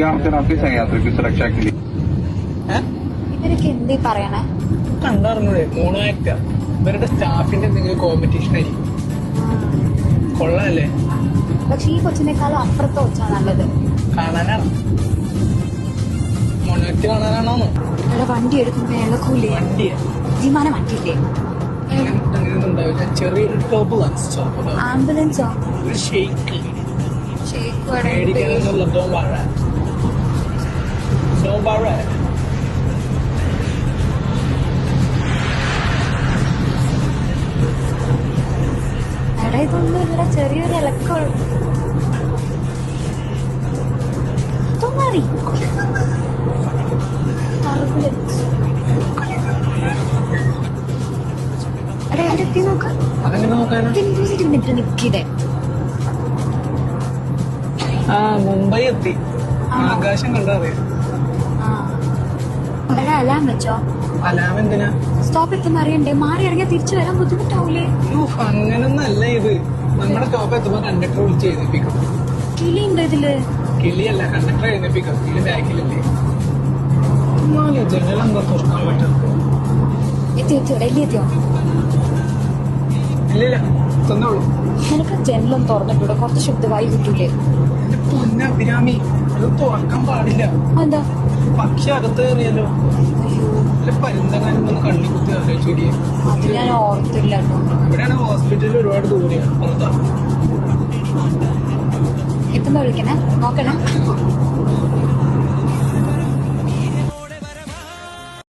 यहाँ पे आपकी यात्रा की सुरक्षा के लिए ഇവരൊക്കെ എന്തേ പറയണേ? കണ്ടറിഞ്ഞൂടെ മോണോആക്ട ഇവരുടെ സ്റ്റാഫിന്റെ എന്തെങ്കിലും കോമ്പറ്റീഷൻ ആയിരിക്കും. കൊള്ളാല്ലേ? പക്ഷെ ഈ കൊച്ചിനേക്കാളും അപ്പുറത്തെ കൊച്ചാ നല്ലത്. കാണാനാണ് മോണോആക്ട് കാണാനാണോ? ഇവിടെ വണ്ടി എടുക്കുമ്പോ ഇളക്കൂലേ? വണ്ടിയാ വിമാനം വണ്ടിയില്ലേ? അങ്ങനെയൊന്നും ഉണ്ടാവില്ല. ചെറിയൊരു ടർബുലൻസ്, ആംബുലൻസോ? ഒരു ഷെയ്ക്ക് ഷേക്ക് പേടിക്കാനൊന്നുള്ള എടാ ഇതൊന്നും ഇവിടെ ചെറിയൊരു ഇളക്കം മാറി. എടാ എവിടെ എത്തി നോക്കാം. അതെങ്ങനെ നോക്കാനാ? മിനിറ്റ് നിക്കിടെ. ആ മുംബൈ എത്തി. ആകാശം കണ്ടാതെ. എടാ അലാം വെച്ചോ? അലാം എന്തിനാ? സ്റ്റോപ്പ് എത്തുന്ന അറിയണ്ടേ? മാറി ഇറങ്ങിയാൽ തിരിച്ചു വരാൻ ബുദ്ധിമുട്ടാവൂലേ? അങ്ങനൊന്നല്ല ഇത്. നമ്മുടെ സ്റ്റോപ്പ് എത്തുമ്പോ കണ്ടക്ടർ വിളിച്ച് എഴുന്നേപ്പിക്കും. കിളിയുണ്ടോ ഇതില്? കിളിയല്ല, കണ്ടക്ടർ എഴുന്നേപ്പിക്കും. കിളി ബാക്കിലില്ലേ? ജനലെന്താ തുറക്കാൻ പറ്റും? എത്തിയോ? ഡൽഹി എത്തിയോ? ഇല്ലില്ല, തന്നോളൂ. നിനക്ക് ജനലൊന്നും തുറന്നിട്ടൂടെ? കുറച്ച് ശുദ്ധമായി കിട്ടൂലേ? എന്റെ പൊന്ന അഭിരാമി, അത് തുറക്കാൻ പാടില്ല. എന്താ? പക്ഷെ അകത്ത് കയറിയല്ലോ. അല്ല പരുന്തങ്ങാനും ഒന്ന് കണ്ണി കുത്തി ആലോചിച്ചേ. അത് ഞാൻ ഓർത്തില്ല കേട്ടോ. ഇവിടെയാണ് ഹോസ്പിറ്റലിൽ ഒരുപാട് ദൂരെയാണ്. പുറത്താ എത്തുമ്പോ വിളിക്കണേ, നോക്കണേ.